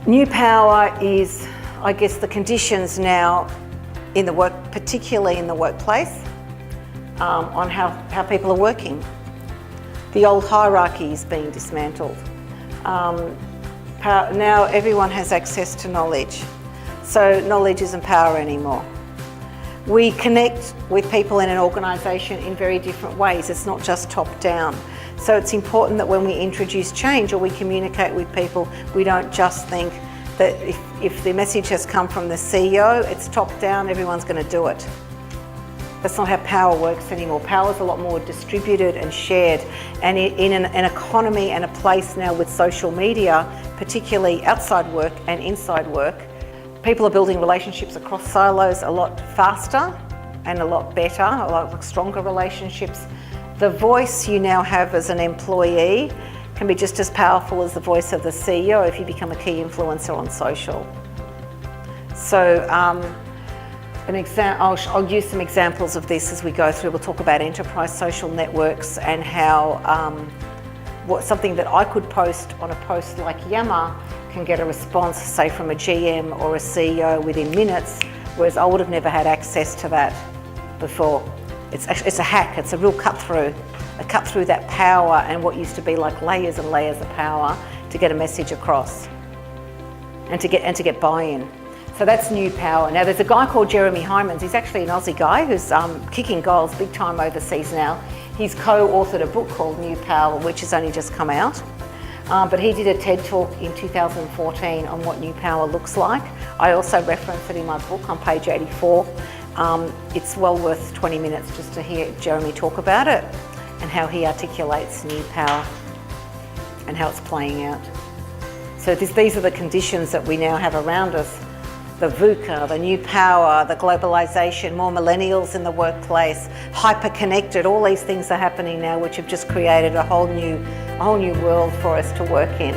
New power is, I guess, the conditions now in the work, particularly in the workplace, on how people are working. The old hierarchy is being dismantled. Now everyone has access to knowledge, so knowledge isn't power anymore. We connect with people in an organisation in very different ways. It's not just top down. So it's important that when we introduce change or we communicate with people, we don't just think that if the message has come from the CEO, it's top down, everyone's going to do it. That's not how power works anymore. Power is a lot more distributed and shared. And in an economy and a place now with social media, particularly outside work and inside work, people are building relationships across silos a lot faster and a lot better, a lot stronger relationships. The voice you now have as an employee can be just as powerful as the voice of the CEO if you become a key influencer on social. So I'll use some examples of this as we go through. We'll talk about enterprise social networks and how something that I could post on a post like Yammer can get a response, say from a GM or a CEO within minutes, whereas I would have never had access to that before. It's a hack, it's a real cut through that power and what used to be like layers and layers of power to get a message across and to get buy-in. So that's new power. Now there's a guy called Jeremy Hyman's. He's actually an Aussie guy who's kicking goals big time overseas now. He's co-authored a book called New Power, which has only just come out. But he did a TED talk in 2014 on what new power looks like. I also reference it in my book on page 84. It's well worth 20 minutes just to hear Jeremy talk about it and how he articulates new power and how it's playing out. So these are the conditions that we now have around us. The VUCA, the new power, the globalisation, more millennials in the workplace, hyper-connected, all these things are happening now which have just created a whole new world for us to work in.